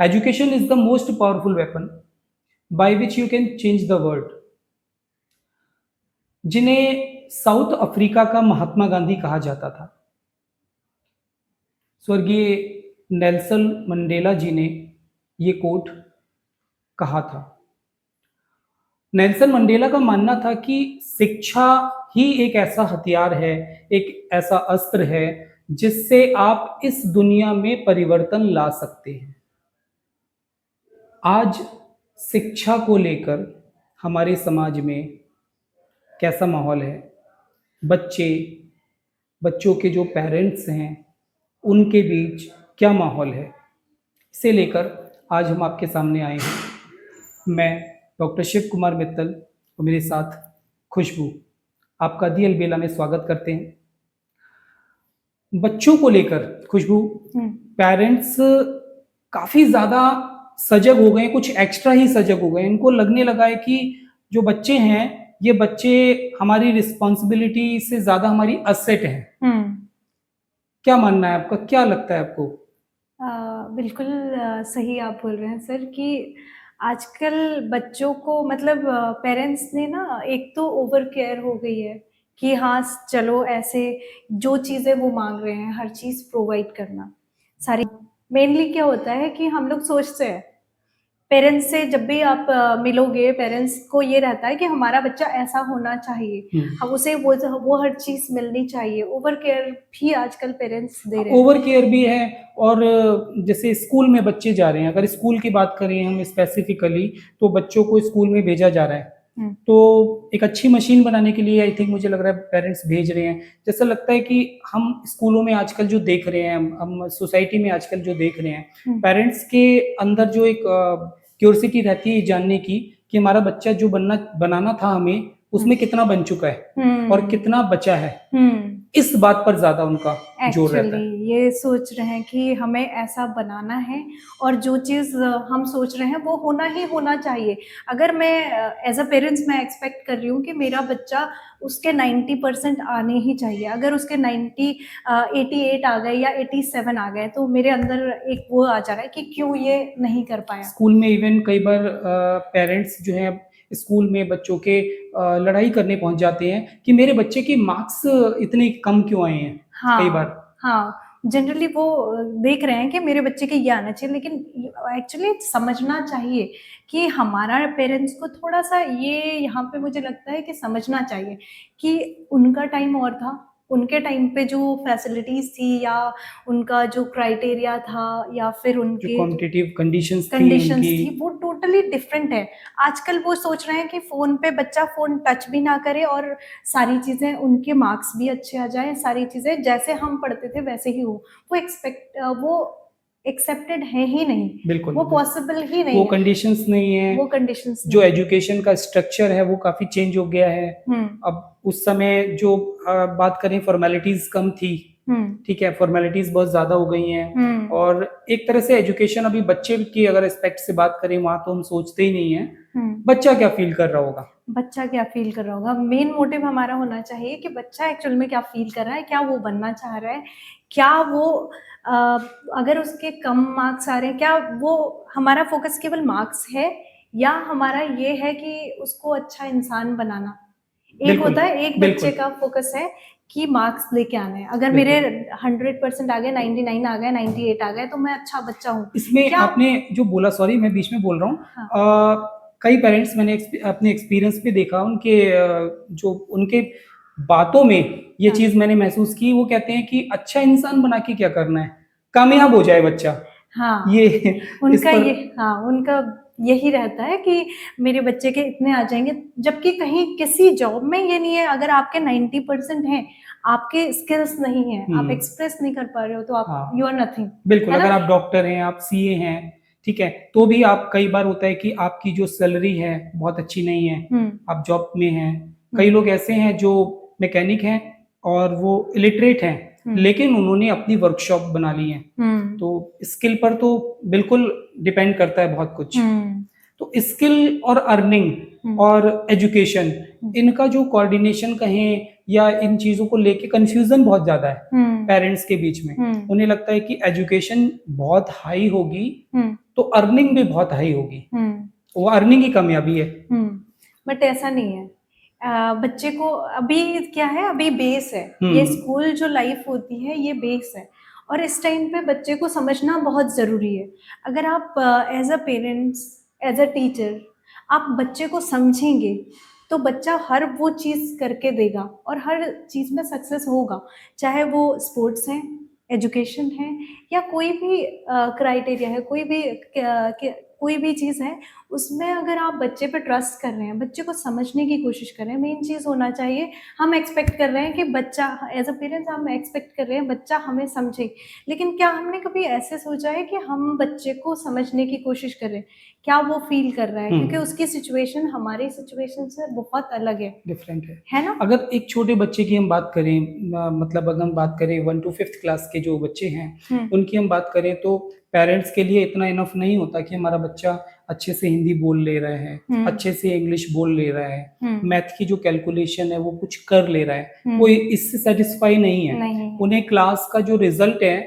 Education is the most powerful weapon by which you can change the world. जिन्हें south Africa का महात्मा गांधी कहा जाता था, स्वर्गीय नेल्सन मंडेला जी ने ये कोट कहा था। नेल्सन मंडेला का मानना था कि शिक्षा ही एक ऐसा हथियार है, एक ऐसा अस्त्र है जिससे आप इस दुनिया में परिवर्तन ला सकते हैं। आज शिक्षा को लेकर हमारे समाज में कैसा माहौल है? बच्चों के जो पेरेंट्स हैं उनके बीच क्या माहौल है? इसे लेकर आज हम आपके सामने आए हैं। मैं डॉक्टर शिव कुमार मित्तल और मेरे साथ खुशबू आपका दी अलबेला में स्वागत करते हैं। बच्चों को लेकर खुशबू, पेरेंट्स काफी ज्यादा सजग हो गए, कुछ एक्स्ट्रा ही सजग हो गए। इनको लगने लगा है कि जो बच्चे हैं ये बच्चे हमारी रिस्पॉन्सिबिलिटी से ज्यादा हमारी असेट है। क्या मानना है आपका? क्या लगता है आपको? बिल्कुल सही आप बोल रहे हैं सर कि आजकल बच्चों को मतलब पेरेंट्स ने ना एक तो ओवर केयर हो गई है कि हाँ चलो ऐसे जो चीज़ें वो मांग रहे हैं हर चीज़ प्रोवाइड करना सारी। मेनली क्या होता है कि हम लोग सोचते हैं पेरेंट्स से जब भी आप मिलोगे पेरेंट्स को ये रहता है कि हमारा बच्चा ऐसा होना चाहिए, हम उसे वो हर चीज मिलनी चाहिए। ओवर केयर भी आजकल पेरेंट्स दे रहे हैं। ओवर केयर भी है। और जैसे स्कूल में बच्चे जा रहे हैं, अगर स्कूल की बात करें हम स्पेसिफिकली, तो बच्चों को स्कूल में भेजा जा रहा है तो एक अच्छी मशीन बनाने के लिए आई थिंक मुझे लग रहा है पेरेंट्स भेज रहे हैं। जैसा लगता है कि हम स्कूलों में आजकल जो देख रहे हैं, हम सोसाइटी में आजकल जो देख रहे हैं, पेरेंट्स के अंदर जो एक क्यूरियोसिटी रहती है जानने की कि हमारा बच्चा जो बनाना था हमें उसमें कितना बन चुका है और कितना बचा है, इस बात पर ज्यादा उनका जोर रहता है। ये सोच रहे हैं कि हमें ऐसा बनाना है और जो चीज हम सोच रहे हैं वो होना ही होना चाहिए। अगर मैं एज अ पेरेंट्स मैं एक्सपेक्ट कर रही हूँ कि मेरा बच्चा उसके 90% आने ही चाहिए, अगर उसके 88 आ गए या 87 आ गए तो मेरे अंदर एक वो आ जा रहा है कि क्यों ये नहीं कर पाया। स्कूल में इवन कई बार पेरेंट्स जो है स्कूल में बच्चों के लड़ाई करने पहुंच जाते हैं कि मेरे बच्चे के मार्क्स इतने कम क्यों आए हैं। हाँ, कई बार जनरली वो देख रहे हैं कि मेरे बच्चे के ये आना चाहिए, लेकिन एक्चुअली समझना चाहिए कि हमारा पेरेंट्स को थोड़ा सा ये यहाँ पे मुझे लगता है कि समझना चाहिए कि उनका टाइम और था, उनके टाइम पे जो फैसिलिटीज थी या उनका जो क्राइटेरिया था या फिर उनके कॉम्पिटिटिव कंडीशंस थी वो टोटली डिफरेंट है। आजकल वो सोच रहे हैं कि फोन पे बच्चा फोन टच भी ना करे और सारी चीजें उनके मार्क्स भी अच्छे आ जाए, सारी चीजें जैसे हम पढ़ते थे वैसे ही हो। वो एक्सेप्टेड है ही नहीं, बिल्कुल वो पॉसिबल ही नहीं वो है। कंडीशंस नहीं है, वो कंडीशंस जो एजुकेशन का स्ट्रक्चर है वो काफी चेंज हो गया है। अब उस समय जो बात करें फॉर्मेलिटीज कम थी, ठीक है, फॉर्मेलिटीज बहुत ज्यादा हो गई हैं और एक तरह से एजुकेशन अभी बच्चे की अगर एस्पेक्ट से बात करें वहां तो हम सोचते ही नहीं है बच्चा क्या फील कर रहा होगा। बच्चा क्या फील कर रहा होगा, मेन मोटिव हमारा होना चाहिए कि बच्चा एक्चुअल में क्या फील कर रहा है, क्या वो बनना चाह रहा है, क्या वो अगर उसके कम मार्क्स आ रहे हैं क्या वो हमारा फोकस केवल मार्क्स है या हमारा ये है कि उसको अच्छा इंसान बनाना। एक होता है एक बच्चे का फोकस है कि मार्क्स लेके आने हैं, अगर मेरे 100% आ गए, 99 आ गए, 98 आ गए तो मैं अच्छा बच्चा हूँ। इसमें आपने जो बोला, सॉरी मैं बीच में बोल रहा हूँ, कई पेरेंट्स मैंने अपने एक्सपीरियंस पे देखा, उनके जो उनके बातों में ये चीज मैंने महसूस की। वो कहते हैं कि अच्छा इंसान बना के क्या करना है, कामयाब हो जाए बच्चा। ये उनका यही रहता है कि मेरे बच्चे के इतने आ जाएंगे, जबकि कहीं किसी जॉब में ये नहीं है। अगर आपके 90% हैं, आपके स्किल्स नहीं है, आप एक्सप्रेस नहीं कर पा रहे हो तो आप यू आर नथिंग। बिल्कुल, अगर आप डॉक्टर हैं, आप सीए हैं, ठीक है, तो भी आप कई बार होता है कि आपकी जो सैलरी है बहुत अच्छी नहीं है, आप जॉब में हैं। कई लोग ऐसे हैं जो मैकेनिक हैं और वो इलिटरेट हैं लेकिन उन्होंने अपनी वर्कशॉप बना ली है। तो स्किल पर तो बिल्कुल डिपेंड करता है बहुत कुछ। तो स्किल और अर्निंग और एजुकेशन, इनका जो कोऑर्डिनेशन कहें या इन चीजों को लेके कंफ्यूजन बहुत ज्यादा है पेरेंट्स के बीच में। उन्हें लगता है कि एजुकेशन बहुत हाई होगी तो अर्निंग भी बहुत हाई होगी, हम्म वो अर्निंग की कामयाबी है। बट ऐसा नहीं है। बच्चे को अभी क्या है, अभी बेस है, ये हम्म स्कूल जो लाइफ होती है ये बेस है, और इस टाइम पे बच्चे को समझना बहुत ज़रूरी है। अगर आप as a parents, as a teacher आप बच्चे को समझेंगे तो बच्चा हर वो चीज़ करके देगा और हर चीज़ में सक्सेस होगा, चाहे वो स्पोर्ट्स है, एजुकेशन है, या कोई भी क्राइटेरिया है, कोई भी चीज़ है, उसमें अगर आप बच्चे पे ट्रस्ट कर रहे हैं, बच्चे को समझने की कोशिश कर रहे हैं, मेन चीज़ होना चाहिए, हम एक्सपेक्ट कर रहे हैं कि बच्चा, एज अ पेरेंट्स हम एक्सपेक्ट कर रहे हैं बच्चा हमें समझे, लेकिन क्या हमने कभी ऐसे सोचा है कि हम बच्चे को समझने की कोशिश कर रहे हैं, क्या वो फील कर रहा है, क्योंकि उसकी सिचुएशन हमारी सिचुएशन से बहुत अलग डिफरेंट है ना? अगर एक छोटे बच्चे की हम बात करें, मतलब अगर हम बात करें 1 to 5th क्लास के जो बच्चे हैं, उनकी हम बात करें तो पेरेंट्स के लिए इतना इनफ नहीं होता कि हमारा बच्चा अच्छे से हिंदी बोल ले रहा है, अच्छे से इंग्लिश बोल ले रहा है, मैथ की जो कैलकुलेशन है वो कुछ कर ले रहा है, वो इससे सेटिस्फाई नहीं है। उन्हें क्लास का जो रिजल्ट है,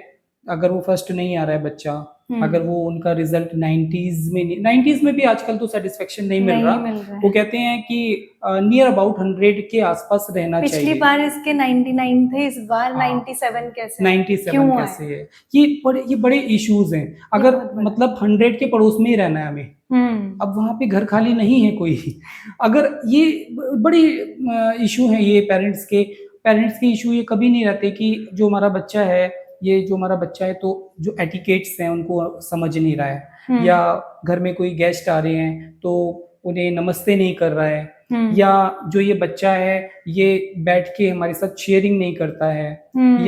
अगर वो फर्स्ट नहीं आ रहा है बच्चा, अगर वो उनका रिजल्ट 90s में भी आजकल तो सेटिस्फेक्शन नहीं मिल रहा, वो कहते हैं कि नियर अबाउट 100 के आसपास रहना चाहिए। पिछली बार इसके 99 थे, इस बार 97 कैसे 97 कैसे है, ये बड़े इश्यूज हैं। अगर मतलब 100 के पड़ोस में ही रहना है हमें, अब वहां पे घर खाली नहीं है कोई, अगर ये बड़ी इशू है, ये पेरेंट्स के इशू ये कभी नहीं रहते कि जो हमारा बच्चा है तो जो एटिकेट्स हैं उनको समझ नहीं रहा है, या घर में कोई गेस्ट आ रहे हैं तो उन्हें नमस्ते नहीं कर रहा है, या जो ये बच्चा है ये बैठ के हमारे साथ शेयरिंग नहीं करता है,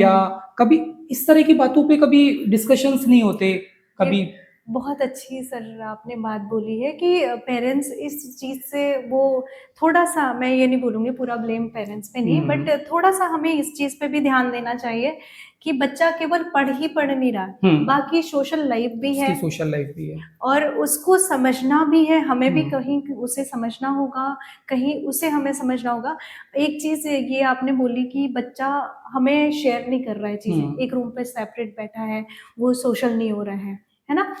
या कभी इस तरह की बातों पे कभी डिस्कशंस नहीं होते कभी। बहुत अच्छी सर आपने बात बोली है कि पेरेंट्स इस चीज़ से वो थोड़ा सा, मैं ये नहीं बोलूँगी पूरा ब्लेम पेरेंट्स पे नहीं, बट थोड़ा सा हमें इस चीज़ पे भी ध्यान देना चाहिए कि बच्चा केवल पढ़ नहीं रहा, बाकी सोशल लाइफ भी है, और उसको समझना भी है, हमें भी कहीं उसे समझना होगा, कहीं उसे हमें समझना होगा। एक चीज़ ये आपने बोली कि बच्चा हमें शेयर नहीं कर रहा है चीज़ें, एक रूम पे सेपरेट बैठा है, वो सोशल नहीं हो रहा है ना?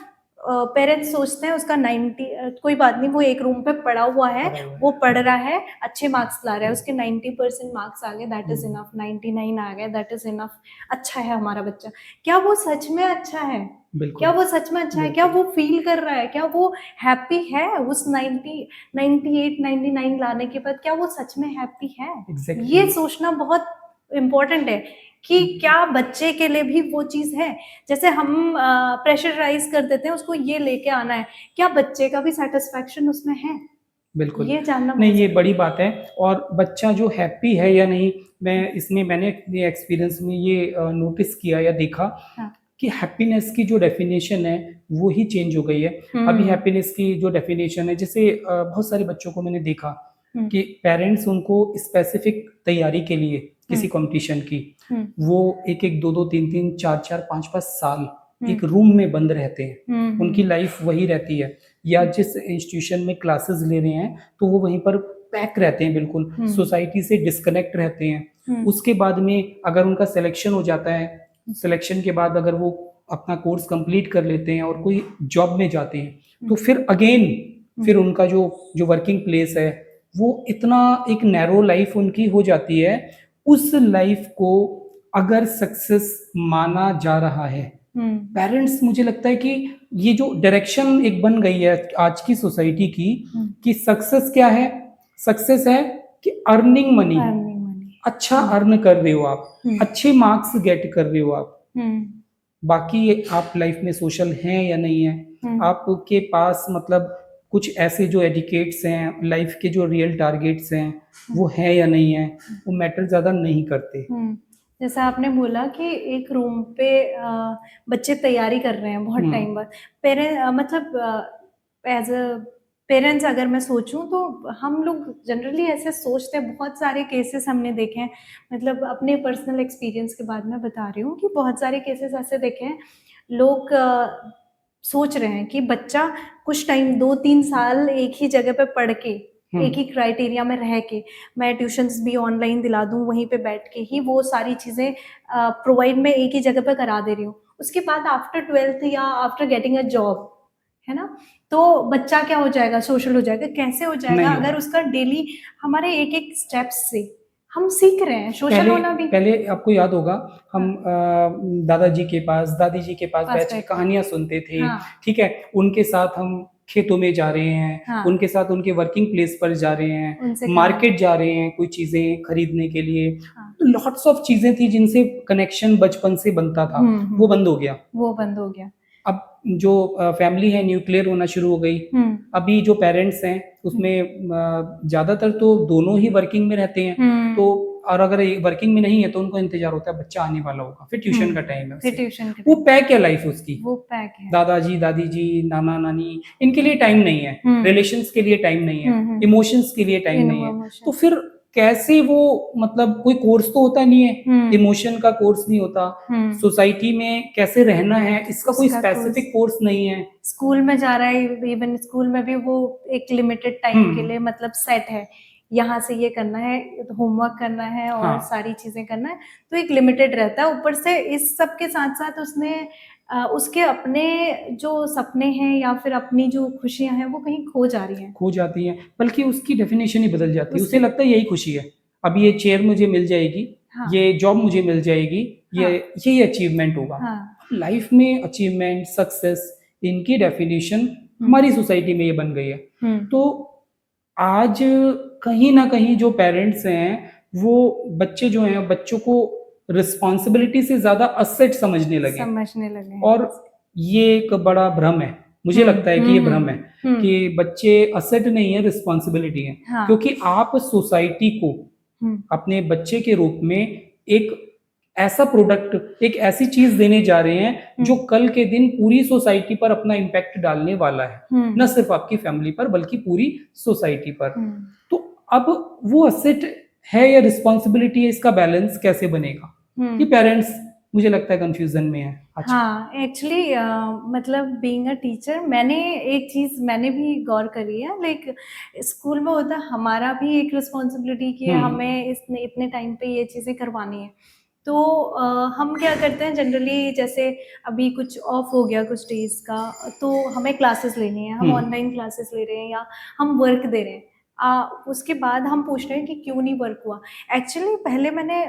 पेरेंट्स सोचते हैं उसका 90, कोई बात नहीं, वो एक रूम पे पड़ा हुआ है, वो पढ़ रहा है, अच्छे मार्क्स ला रहा है, उसके 90% मार्क्स आ गए, दैट इज इनफ, 99 आ गए, दैट इज इनफ, अच्छा है हमारा बच्चा। क्या वो सच में अच्छा है? क्या वो सच में अच्छा है? क्या वो फील कर रहा है? क्या वो हैप्पी है उस 90, 98, 99 लाने के बाद? क्या वो सच में हैप्पी है? ये सोचना बहुत इम्पोर्टेंट है कि क्या बच्चे के लिए भी वो चीज़ है। जैसे हम प्रेशराइज कर देते हैं उसको ये लेके आना है, क्या बच्चे का भी सेटिस्फेक्शन उसमें है? बिल्कुल, ये जानना नहीं ये बड़ी बात है। और बच्चा जो हैप्पी है या नहीं, मैंने ये एक्सपीरियंस में ये नोटिस किया या देखा कि हैप्पीनेस की जो डेफिनेशन है वो ही चेंज हो गई है। अभी हैप्पीनेस की जो डेफिनेशन है, जैसे बहुत सारे बच्चों को मैंने देखा कि पेरेंट्स उनको स्पेसिफिक तैयारी के लिए किसी कंपटीशन की, वो 1-1, 2-2, 3-3, 4-4, 5-5 साल एक रूम में बंद रहते हैं, उनकी लाइफ वही रहती है, या जिस इंस्टीट्यूशन में क्लासेस ले रहे हैं तो वो वहीं पर पैक रहते हैं, बिल्कुल सोसाइटी से डिस्कनेक्ट रहते हैं। उसके बाद में अगर उनका सिलेक्शन हो जाता है, सिलेक्शन के बाद अगर वो अपना कोर्स कंप्लीट कर लेते हैं और कोई जॉब में जाते हैं, तो फिर उनका जो वर्किंग प्लेस है वो इतना एक नैरो लाइफ उनकी हो जाती है। उस लाइफ को अगर सक्सेस माना जा रहा है, पेरेंट्स, मुझे लगता है कि ये जो डायरेक्शन एक बन गई है आज की सोसाइटी की, कि सक्सेस क्या है? सक्सेस है कि अर्निंग मनी, अच्छा अर्न कर रहे हो आप, अच्छे मार्क्स गेट कर रहे हो आप, बाकी आप लाइफ में सोशल हैं या नहीं है, आपके पास मतलब कुछ ऐसे जो एडिकेट्स हैं, लाइफ के जो रियल टारगेट्स हैं वो है या नहीं है, वो मैटर ज्यादा नहीं करते। जैसा आपने बोला कि एक रूम पे बच्चे तैयारी कर रहे हैं बहुत टाइम बाद, मतलब एज अ पेरेंट्स अगर मैं सोचूं तो हम लोग जनरली ऐसे सोचते हैं, बहुत सारे केसेस हमने देखे हैं, मतलब अपने पर्सनल एक्सपीरियंस के बाद मैं बता रही हूँ कि बहुत सारे केसेस ऐसे देखे हैं, लोग सोच रहे हैं कि बच्चा कुछ टाइम 2-3 साल एक ही जगह पे पढ़ के, एक ही क्राइटेरिया में रह के, मैं ट्यूशन्स भी ऑनलाइन दिला दूं, वहीं पे बैठ के ही वो सारी चीज़ें प्रोवाइड मैं एक ही जगह पे करा दे रही हूँ, उसके बाद आफ्टर 12th या आफ्टर गेटिंग अ जॉब, है ना? तो बच्चा क्या हो जाएगा, सोशल हो जाएगा, कैसे हो जाएगा नहीं होगा। अगर उसका डेली हमारे एक-एक स्टेप्स से हम सीख रहे हैं सोशल पहले होना भी। पहले आपको याद होगा हम दादाजी के पास, दादी जी के पास पास बैठ के बैठ के। कहानियाँ सुनते थे, हाँ, ठीक है? उनके साथ हम खेतों में जा रहे हैं, हाँ, उनके साथ उनके वर्किंग प्लेस पर जा रहे हैं, उनसे मार्केट जा रहे हैं कोई चीज़ें खरीदने के लिए। हाँ। लॉट्स ऑफ चीज़ें थी जिनसे कनेक्शन बचपन से बनता था, वो बंद हो गया। वो बंद हो गया। अब जो फैमिली है न्यूक्लियर होना शुरू हो गई। हुँ, अभी जो पेरेंट्स हैं उसमें ज़्यादातर तो दोनों ही वर्किंग में रहते हैं। हुँ, तो और अगर वर्किंग में नहीं है तो उनको इंतज़ार होता है बच्चा आने वाला होगा, फिर ट्यूशन का टाइम है फिर उससे। ट्यूशन के वो टाइम पैक है लाइफ उसकी। वो पैक है। दादाजी, दादी जी, नाना-नानी इनके लिए टाइम नहीं है, हुँ, रिलेशंस के लिए टाइम नहीं है, हुँ। इमोशंस के लिए टाइम नहीं है। इमोशन। तो फिर कैसे वो मतलब कोई कोर्स तो होता नहीं है, हुँ, इमोशन का कोर्स नहीं होता, हुँ। सोसाइटी में कैसे रहना है इसका कोई उसका स्पेसिफिक कोर्स नहीं है। स्कूल में जा रहा है, इवन स्कूल में भी वो एक लिमिटेड टाइम के हुँ, लिए मतलब सेट है, यहाँ से ये करना है, होमवर्क करना है और हाँ, सारी चीज़ें करना है, तो एक लिमिटेड रहता है। ऊपर से इस सब के साथ-साथ उसने उसके अपने जो सपने हैं या फिर अपनी जो खुशियाँ हैं, वो कहीं खो जा रही हैं। खो जाती हैं, बल्कि उसकी डेफ़िनेशन ही बदल जाती है, उसे उससे लगता है यही खुशी है। अब ये चेयर मुझे मिल जाएगी, हाँ, ये जॉब मुझे मिल जाएगी, ये हाँ, यही अचीवमेंट होगा। हाँ। लाइफ़ में अचीवमेंट, सक्सेस इनकी डेफ़िनेशन हुँ, हमारी सोसाइटी में ये बन गई है। हुँ, तो आज कहीं न कहीं जो पेरेंट्स हैं, वो बच्चे जो हैं, बच्चों को रिस्पॉन्सिबिलिटी से ज़्यादा एसेट समझने लगे हैं। समझने लगे हैं। और ये एक बड़ा भ्रम है। मुझे हुँ, लगता है कि हुँ, ये हुँ, भ्रम है हुँ, कि बच्चे एसेट नहीं है, रिस्पॉन्सिबिलिटी है। हाँ, क्योंकि आप सोसाइटी को हुँ, अपने बच्चे के रूप में एक ऐसा प्रोडक्ट, एक ऐसी चीज़ देने जा रहे हैं, हुँ, जो कल के दिन पूरी सोसाइटी पर अपना इम्पैक्ट डालने वाला है। हुँ, ना सिर्फ़ आपकी फैमिली पर, बल्कि पूरी सोसाइटी पर। हुँ। तो अब वो एसेट है या रिस्पॉन्सिबिलिटी है, इसका बैलेंस कैसे बनेगा? ये हुँ। पेरेंट्स मुझे लगता है कन्फ्यूज़न में है आज। हाँ, एक्चुअली मतलब बीइंग अ टीचर मैंने एक चीज़ मैंने भी गौर करी है लाइक स्कूल में होता है हमारा भी एक रिस्पॉन्सिबिलिटी कि हुँ, हमें इतने इतने टाइम पे ये चीज़ें करवानी है। तो हम क्या करते हैं जनरली जैसे अभी कुछ ऑफ हो गया कुछ डेज़ का तो हमें क्लासेस लेनी है, हम हुँ, ऑनलाइन क्लासेस ले रहे हैं या हम वर्क दे रहे हैं। उसके बाद हम पूछ रहे हैं कि क्यों नहीं वर्क हुआ? एक्चुअली पहले मैंने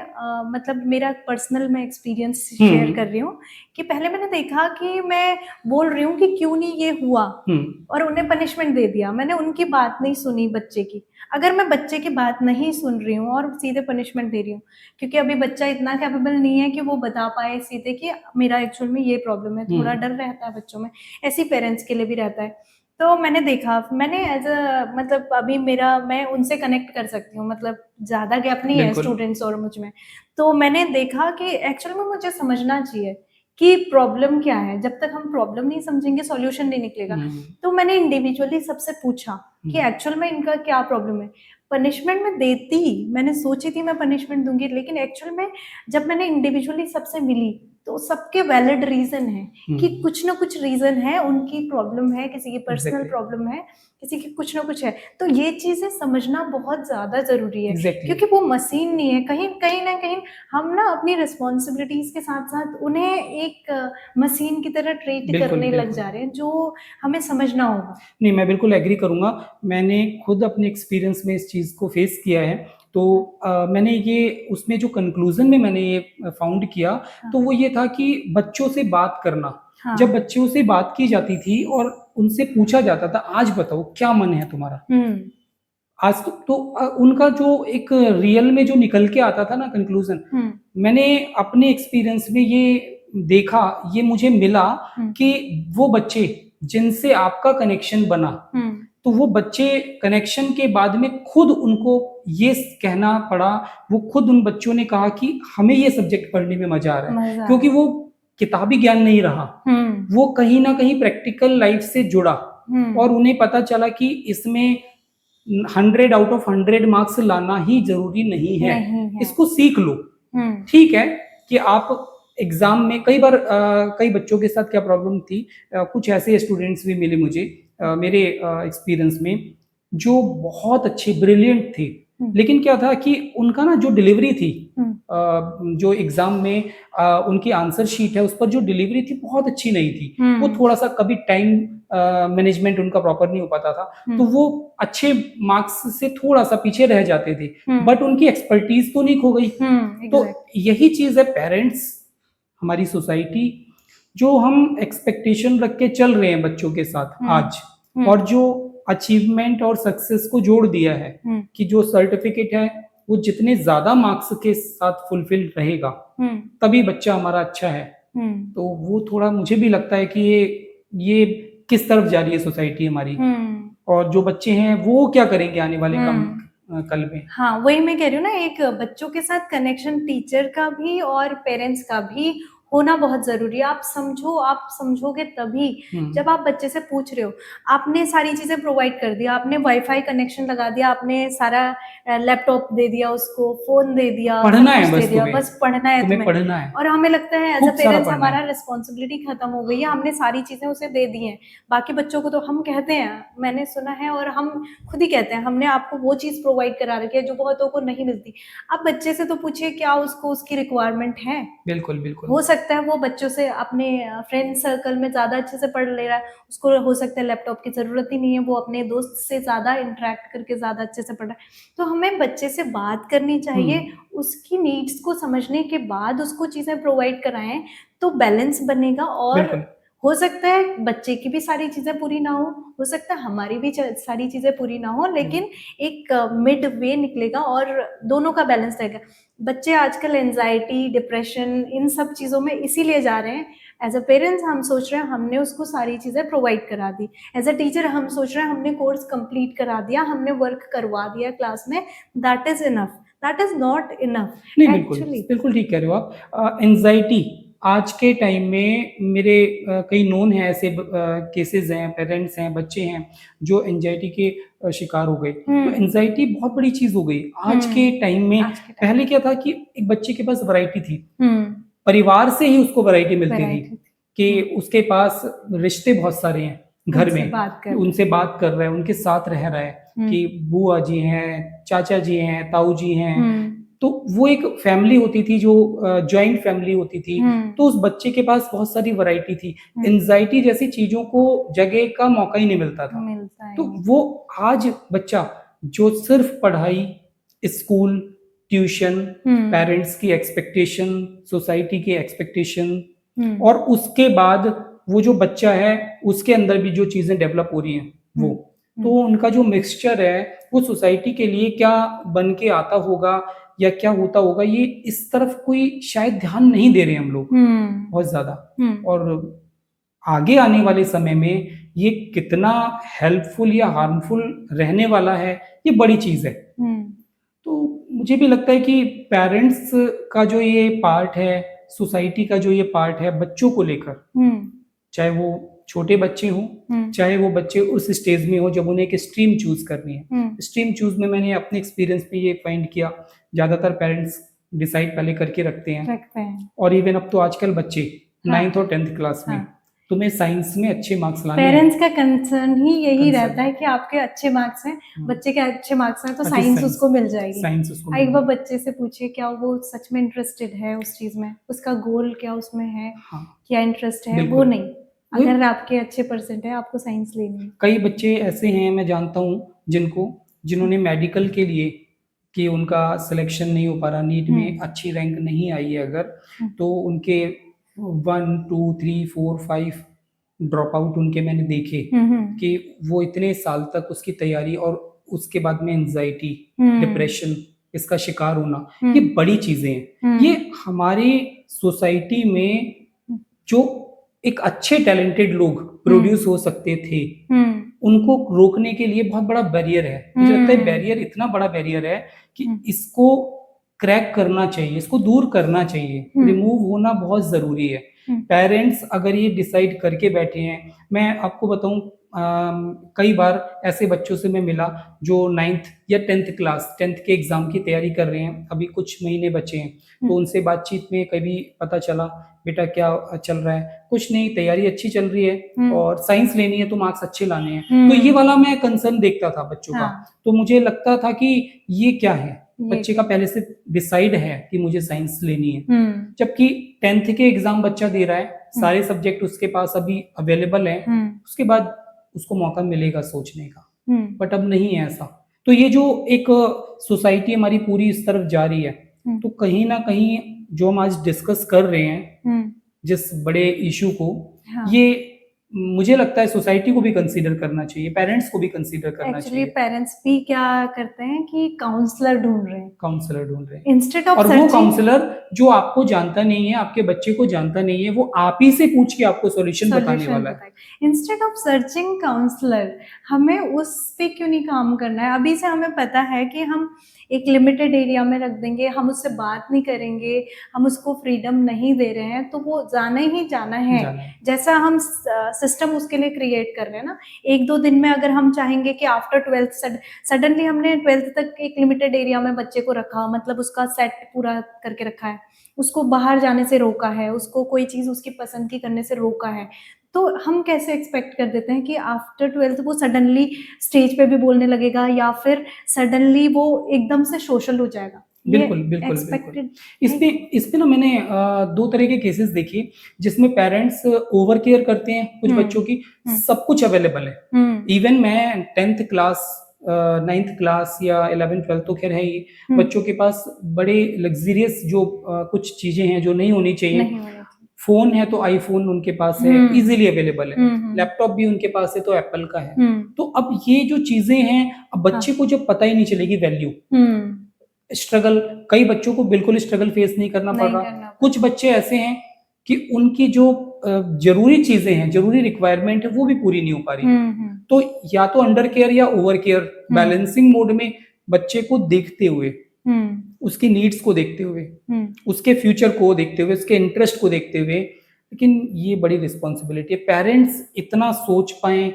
मतलब मेरा पर्सनल मैं एक्सपीरियंस हुँ, शेयर कर रही हूँ कि पहले मैंने देखा कि मैं बोल रही हूँ कि क्यों नहीं ये हुआ हुँ, और उन्हें पनिशमेंट दे दिया। मैंने उनकी बात नहीं सुनी बच्चे की। अगर मैं बच्चे की बात नहीं सुन रही हूँ और सीधे पनिशमेंट दे रही हूँ, क्योंकि अभी बच्चा इतना कैपेबल नहीं है कि वो बता पाए सीधे कि मेरा एक्चुअल में ये प्रॉब्लम है, हुँ, थोड़ा डर रहता है बच्चों में। ऐसे ही पेरेंट्स के लिए भी रहता है। तो मैंने देखा, मैंने एज़ अ मतलब अभी मेरा मैं उनसे कनेक्ट कर सकती हूँ मतलब ज़्यादा गैप नहीं है बिल्कुल। स्टूडेंट्स और मुझ में। तो मैंने देखा कि एक्चुअल में मुझे समझना चाहिए कि प्रॉब्लम क्या है? जब तक हम प्रॉब्लम नहीं समझेंगे सॉल्यूशन नहीं निकलेगा। हुँ, तो मैंने इंडिविजुअली सबसे पूछा हुँ, कि एक्चुअल में इनका क्या प्रॉब्लम है? पनिशमेंट मैं देती, मैंने सोची थी मैं पनिशमेंट दूँगी लेकिन एक्चुअल में जब मैंने इंडिविजुअली सबसे मिली, तो सबके वैलिड रीज़न हैं हुँ, कि कुछ ना कुछ रीज़न है, उनकी प्रॉब्लम है, किसी की पर्सनल एग्ज़ैक्टली, प्रॉब्लम है, किसी की कुछ ना कुछ है। तो ये चीज़ें समझना बहुत ज़्यादा ज़रूरी है एग्ज़ैक्टली, क्योंकि वो मशीन नहीं है। कहीं कहीं न कहीं हम ना अपनी रिस्पॉन्सिबिलिटीज़ के साथ-साथ उन्हें एक मशीन की तरह ट्रीट बिल्कुल, करने लग बिल्कुल। जा रहे हैं, जो हमें समझना होगा। नहीं, मैं बिल्कुल एग्री करूँगा। मैंने खुद अपने एक्सपीरियंस में इस चीज़ को फेस किया है। तो मैंने ये उसमें जो कन्क्लूज़न में मैंने ये फाउंड किया, हाँ, तो वो ये था कि बच्चों से बात करना। हाँ। जब बच्चों से बात की जाती थी और उनसे पूछा जाता था, "आज बताओ क्या मन है तुम्हारा?" हुँ, आज तो उनका जो एक रियल में जो निकल के आता था ना कन्क्लूज़न, हुँ, मैंने अपने एक्सपीरियंस में ये देखा, ये मुझे मिला हुँ, कि वो बच्चे जिनसे आपका कनेक्शन बना, हुँ, तो वो बच्चे कनेक्शन के बाद में खुद उनको ये कहना पड़ा, वो खुद उन बच्चों ने कहा कि हमें ये सब्जेक्ट पढ़ने में मज़ा आ रहा है। मज़ा क्योंकि आया। वो किताबी ज्ञान नहीं रहा, हुँ, वो कहीं न कहीं प्रैक्टिकल लाइफ़ से जुड़ा हुँ, और उन्हें पता चला कि इसमें 100 आउट ऑफ 100 मार्क्स लाना ही ज़रूरी नहीं है, नहीं है। इसको सीख लो। हुँ, ठीक है कि आप एग्ज़ाम में कई बार कई बच्चों के साथ क्या प्रॉब्लम थी, कुछ ऐसे स्टूडेंट्स भी मिले मुझे मेरे एक्सपीरियंस में, जो बहुत अच्छे ब्रिलिएंट थे। हुँ, लेकिन क्या था कि उनका ना जो डिलीवरी थी, हुँ, जो एग्ज़ाम में उनकी आंसर शीट है, उस पर जो डिलीवरी थी, बहुत अच्छी नहीं थी। वो हुँ, थोड़ा-सा कभी टाइम मैनेजमेंट उनका प्रॉपर नहीं हो पाता था, तो वो अच्छे मार्क्स से थोड़ा सा पीछे रह जाते थे, बट उनकी एक्सपर्टीज तो नहीं खो गई। तो यही चीज है, पेरेंट्स, हमारी सोसाइटी, जो हम एक्सपेक्टेशन रख के चल रहे हैं बच्चों के साथ आज, और जो अचीवमेंट और सक्सेस को जोड़ दिया है कि जो सर्टिफिकेट है वो जितने ज्यादा मार्क्स के साथ फुलफिल रहेगा तभी बच्चा हमारा अच्छा है। तो वो थोड़ा मुझे भी लगता है कि ये किस तरफ जा रही है सोसाइटी हमारी, और जो बच्चे हैं वो क्या करेंगे आने वाले कल में। हाँ, वही मैं कह रही हूँ ना, एक बच्चों के साथ कनेक्शन टीचर का भी और पेरेंट्स का भी होना बहुत जरूरी है। आप समझोगे तभी जब आप बच्चे से पूछ रहे हो, आपने सारी चीजें प्रोवाइड कर दिया, आपने वाईफाई कनेक्शन लगा दिया, आपने सारा लैपटॉप दे दिया उसको, फोन दे दिया, पढ़ना है बस, बस पढ़ना है तुम्हें, पढ़ना है। और हमें लगता है एज अ पेरेंट्स हमारा रिस्पॉन्सिबिलिटी खत्म हो गई है, हमने सारी चीजें उसे दे दी हैं। बाकी बच्चों को तो हम कहते हैं, मैंने सुना है और हम खुद ही कहते हैं, हमने आपको वो चीज प्रोवाइड करा रखी है जो बहुतों को नहीं मिलती। आप बच्चे से तो पूछिए क्या उसको उसकी रिक्वायरमेंट है। बिल्कुल बिल्कुल। हो सकता है वो बच्चों से अपने फ्रेंड सर्कल में ज्यादा अच्छे से पढ़ ले रहा है, उसको हो सकता है लैपटॉप की जरूरत ही नहीं है, वो अपने दोस्त से ज्यादा इंटरेक्ट करके ज्यादा अच्छे से पढ़ रहा है। तो हमें बच्चे से बात करनी चाहिए, उसकी नीड्स को समझने के बाद उसको चीजें प्रोवाइड कराएं, तो बैलेंस बनेगा। और हो सकता है बच्चे की भी सारी चीजें पूरी ना हो सकता है हमारी भी सारी चीजें पूरी ना हो, लेकिन एक मिड वे निकलेगा और दोनों का बैलेंस रहेगा। बच्चे आजकल एंजाइटी, डिप्रेशन, इन सब चीजों में इसीलिए जा रहे हैं। एज अ पेरेंट्स हम सोच रहे हैं हमने उसको सारी चीजें प्रोवाइड करा दी, एज अ टीचर हम सोच रहे हैं हमने कोर्स कंप्लीट करा दिया, हमने वर्क करवा दिया क्लास में, that is enough. That is not enough actually. बिल्कुल ठीक कह रहे हो आप। एंजाइटी आज के टाइम में मेरे कई नोन हैं, ऐसे केसेस हैं, पेरेंट्स हैं, बच्चे हैं जो एंजाइटी के शिकार हो गए। तो एंजाइटी बहुत बड़ी चीज हो गई आज के टाइम में। पहले क्या था कि एक बच्चे के पास वैरायटी थी, परिवार से ही उसको वैरायटी मिलती थी कि उसके पास रिश्ते बहुत सारे हैं घर में, उनसे बात कर रहा है, उनके साथ रह रहा है, कि बुआ जी हैं, चाचा जी हैं, ताऊ जी हैं। तो वो एक फैमिली होती थी, जो जॉइंट फैमिली होती थी। तो उस बच्चे के पास बहुत सारी वैरायटी थी। एंजाइटी जैसी चीजों को जगह का मौका ही नहीं मिलता था। तो वो आज बच्चा जो सिर्फ पढ़ाई, स्कूल, ट्यूशन, पेरेंट्स की एक्सपेक्टेशन, सोसाइटी की एक्सपेक्टेशन, और उसके बाद वो जो बच्चा है उसके अंदर भी जो चीजें डेवलप हो रही हैं वो, तो उनका जो मिक्सचर है वो सोसाइटी के लिए क्या बन के आता होगा या क्या होता होगा, ये इस तरफ कोई शायद ध्यान नहीं दे रहे हम लोग बहुत ज्यादा। और आगे आने वाले समय में ये कितना हेल्पफुल या हार्मफुल रहने वाला है, ये बड़ी चीज है। तो मुझे भी लगता है कि पेरेंट्स का जो ये पार्ट है, सोसाइटी का जो ये पार्ट है बच्चों को लेकर, चाहे वो छोटे बच्चे हों, चाहे वो बच्चे उस स्टेज में हो जब उन्हें एक स्ट्रीम चूज करनी है। स्ट्रीम चूज में मैंने अपने एक्सपीरियंस में ये फाइंड किया, ज्यादातर पेरेंट्स डिसाइड पहले करके रखते हैं। और इवन अब तो आजकल बच्चे 9th और 10th क्लास में तुम्हें साइंस में अच्छे मार्क्स लाने हैं। पेरेंट्स का कंसर्न ही यही रहता है कि आपके अच्छे मार्क्स हैं, बच्चे के अच्छे मार्क्स हैं तो साइंस उसको मिल जाएगी। एक बार बच्चे से पूछिए क्या वो सच में इंटरेस्टेड है उस चीज में, उसका गोल क्या उसमें है, क्या इंटरेस्ट है, वो नहीं। अगर आपके अच्छे परसेंट है आपको साइंस लेनी है। कई बच्चे ऐसे हैं, मैं जानता हूँ जिन्होंने मेडिकल के लिए कि उनका सिलेक्शन नहीं हो पा रहा, नीट में अच्छी रैंक नहीं आई है अगर, तो उनके 1, 2, 3, 4, 5 ड्रॉप आउट उनके मैंने देखे कि वो इतने साल तक उसकी तैयारी और उसके बाद में एंजाइटी, डिप्रेशन, इसका शिकार होना, ये बड़ी चीजें हैं। ये हमारी सोसाइटी में जो एक अच्छे टैलेंटेड लोग प्रोड्यूस हो सकते थे, उनको रोकने के लिए बहुत बड़ा बैरियर है। मुझे लगता है बैरियर इतना बड़ा बैरियर है कि इसको क्रैक करना चाहिए, इसको दूर करना चाहिए, रिमूव होना बहुत जरूरी है। पेरेंट्स अगर ये डिसाइड करके बैठे हैं, मैं आपको बताऊं कई बार ऐसे बच्चों से मैं मिला जो 9th या 10th क्लास 10th के एग्जाम की तैयारी कर रहे हैं, अभी कुछ महीने बचे हैं, तो उनसे बातचीत में कभी पता चला बेटा क्या चल रहा है, कुछ नहीं, तैयारी अच्छी चल रही है और साइंस लेनी है तो मार्क्स अच्छे लाने हैं। तो ये वाला मैं कंसर्न देखता था बच्चों का, तो मुझे लगता था कि ये क्या है, बच्चे का पहले से डिसाइड है कि मुझे साइंस लेनी है, जबकि 10th के एग्जाम बच्चा दे रहा है, सारे सब्जेक्ट उसके पास अभी अवेलेबल है, उसके बाद उसको मौका मिलेगा सोचने का, बट अब नहीं है ऐसा। तो ये जो एक सोसाइटी हमारी पूरी इस तरफ जा रही है, तो कहीं ना कहीं जो हम आज डिस्कस कर रहे हैं जिस बड़े इशू को, ये मुझे लगता है सोसाइटी को भी कंसीडर करना चाहिए, पेरेंट्स को भी कंसीडर करना चाहिए। पेरेंट्स भी क्या करते हैं कि काउंसलर ढूंढ रहे हैं इंस्टेड ऑफ और वो काउंसलर जो आपको जानता नहीं है, आपके बच्चे को जानता नहीं है, वो आप ही से पूछ के आपको सॉल्यूशन बताने वाला है। इंस्टेड ऑफ सर्चिंग काउंसलर, हमें उस पे क्यों नहीं काम करना है? अभी से हमें पता है कि हम एक लिमिटेड एरिया में रख देंगे, हम उससे बात नहीं करेंगे, हम उसको फ्रीडम नहीं दे रहे हैं, तो वो जाना ही जाना है। जैसा हम सिस्टम उसके लिए क्रिएट कर रहे हैं ना, 1-2 दिन में अगर हम चाहेंगे कि आफ्टर 12th सडनली हमने 12th तक एक लिमिटेड एरिया में बच्चे को रखा, मतलब उसका सेट पूरा करके रखा है, उसको बाहर जाने से रोका है, उसको कोई चीज़ उसकी पसंद की करने से रोका है, तो हम कैसे एक्सपेक्ट कर देते हैं कि आफ्टर 12th वो सडनली स्टेज पे भी बोलने लगेगा या फिर सडनली वो एकदम से सोशल हो जाएगा? बिल्कुल बिल्कुल। इस पे ना मैंने 2 तरह के केसेस देखे जिसमें पेरेंट्स ओवर केयर करते हैं कुछ बच्चों की, सब कुछ अवेलेबल है। इवन मैं 10th क्लास 9th क्लास या 11th 12th तो खैर है ही, बच्चों के पास बड़े लग्जरियस जो कुछ चीजें हैं जो नहीं होनी चाहिए। फोन है तो आईफोन उनके पास है, इजीली अवेलेबल है, लैपटॉप भी उनके पास है तो एप्पल का है। तो अब ये जो चीजें हैं, अब बच्चे को जब पता ही नहीं चलेगी वैल्यू, स्ट्रगल, कई बच्चों को बिल्कुल स्ट्रगल फेस नहीं करना पड़ रहा। कुछ बच्चे ऐसे हैं कि उनकी जो जरूरी चीजें हैं, जरूरी रिक्वायरमेंट है, वो भी पूरी नहीं हो पा रही। तो या तो अंडर केयर या ओवर केयर, बैलेंसिंग मोड में बच्चे को देखते हुए, उसकी नीड्स को देखते हुए, उसके फ्यूचर को देखते हुए, उसके इंटरेस्ट को देखते हुए, लेकिन ये बड़ी रिस्पॉन्सिबिलिटी है। पेरेंट्स इतना सोच पाए,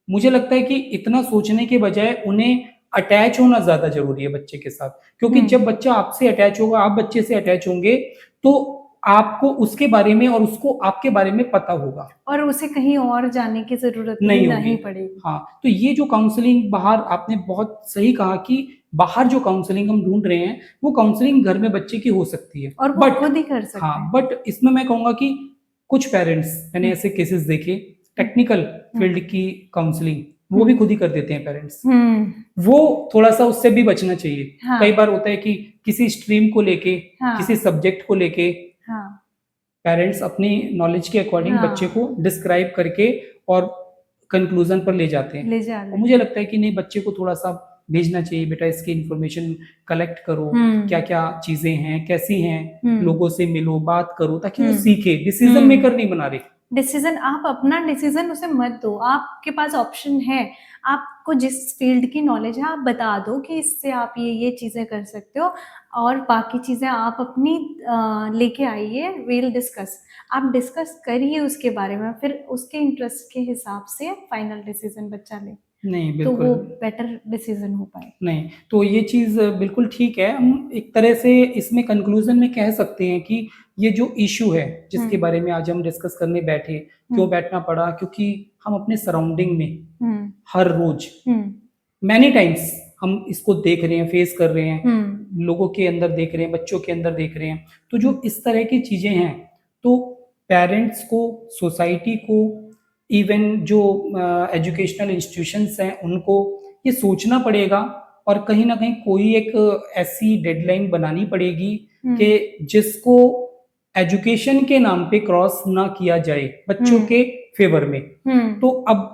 मुझे लगता है कि इतना सोचने के बजाय उन्हें अटैच होना ज्यादा जरूरी है बच्चे के साथ, क्योंकि जब बच्चा आपसे अटैच होगा, आप बच्चे से अटैच होंगे, तो आपको उसके बारे में और उसको आपके बारे में पता होगा और उसे कहीं और जाने की जरूरत नहीं पड़ेगी। हाँ, तो ये जो काउंसलिंग बाहर, आपने बहुत सही कहा कि बाहर जो काउंसलिंग हम ढूंढ रहे हैं, वो काउंसलिंग घर में बच्चे की हो सकती है और वो खुद ही कर सकते हैं। बट इसमें मैं कहूंगा कि कुछ पेरेंट्स, मैंने ऐसे केसेस देखे, टेक्निकल फील्ड की काउंसलिंग वो भी खुद ही कर देते हैं पेरेंट्स। वो थोड़ा सा उससे भी बचना चाहिए। कई बार होता है कि किसी स्ट्रीम को लेके, किसी सब्जेक्ट को लेके पेरेंट्स अपनी नॉलेज के अकॉर्डिंग बच्चे को डिस्क्राइब करके और कंक्लूजन पर ले जाते हैं। और मुझे लगता है कि नहीं, बच्चे को थोड़ा सा भेजना चाहिए, बेटा इसकी इंफॉर्मेशन कलेक्ट करो, क्या क्या चीजें हैं, कैसी हैं, लोगों से मिलो, बात करो, ताकि वो सीखे। डिसीजन मेकर नहीं बना रहे। डिसीजन, आप अपना डिसीजन उसे मत दो, आपके पास ऑप्शन है, आपको जिस फील्ड की नॉलेज है आप बता दो कि इससे आप ये चीजें कर सकते हो, और बाकी चीजें आप अपनी लेके आइए, विल डिस्कस। आप डिस्कस करिए उसके बारे में, फिर उसके इंटरेस्ट के हिसाब से फाइनल डिसीजन बच्चा ले, नहीं बिल्कुल, तो वो बेटर डिसीजन हो पाए। नहीं, तो ये चीज बिल्कुल ठीक है। हम एक तरह से इसमें कंक्लूजन में कह सकते हैं कि ये जो इशू है जिसके बारे में आज हम डिस्कस करने बैठे, क्यों बैठना पड़ा, क्योंकि हम अपने सराउंडिंग में हर रोज मैनी टाइम्स हम इसको देख रहे हैं, फेस कर रहे हैं, लोगों के अंदर देख रहे हैं, बच्चों के अंदर देख रहे हैं। तो जो इस तरह की चीजें हैं, तो पेरेंट्स को, सोसाइटी को, इवन जो एजुकेशनल इंस्टीट्यूशंस हैं, उनको ये सोचना पड़ेगा, और कहीं ना कहीं कोई एक ऐसी डेडलाइन बनानी पड़ेगी कि जिसको एजुकेशन के नाम पे क्रॉस ना किया जाए बच्चों के फेवर में। तो अब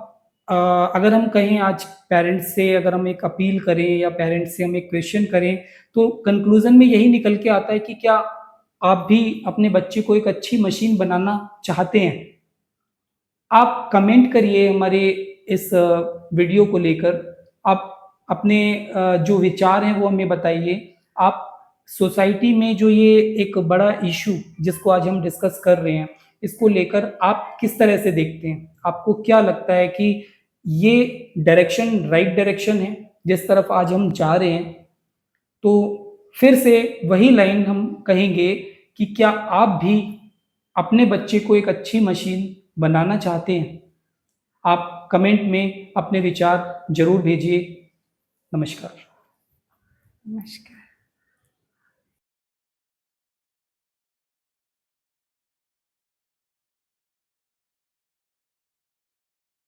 अगर हम कहें आज पेरेंट्स से, अगर हम एक अपील करें या पेरेंट्स से हम एक क्वेश्चन करें, तो कंक्लूजन में यही निकल के आता है कि क्या आप भी अपने बच्चे को एक अच्छी मशीन बनाना चाहते हैं? आप कमेंट करिए हमारे इस वीडियो को लेकर, आप अपने जो विचार हैं वो हमें बताइए। आप सोसाइटी में जो ये एक बड़ा इशू जिसको आज हम डिस्कस कर रहे हैं, इसको लेकर आप किस तरह से देखते हैं? आपको क्या लगता है कि ये डायरेक्शन राइट डायरेक्शन है जिस तरफ आज हम जा रहे हैं? तो फिर से वही लाइन हम कहेंगे कि क्या आप भी अपने बच्चे को एक अच्छी मशीन बनाना चाहते हैं? आप कमेंट में अपने विचार जरूर भेजिए। नमस्कार। नमस्कार।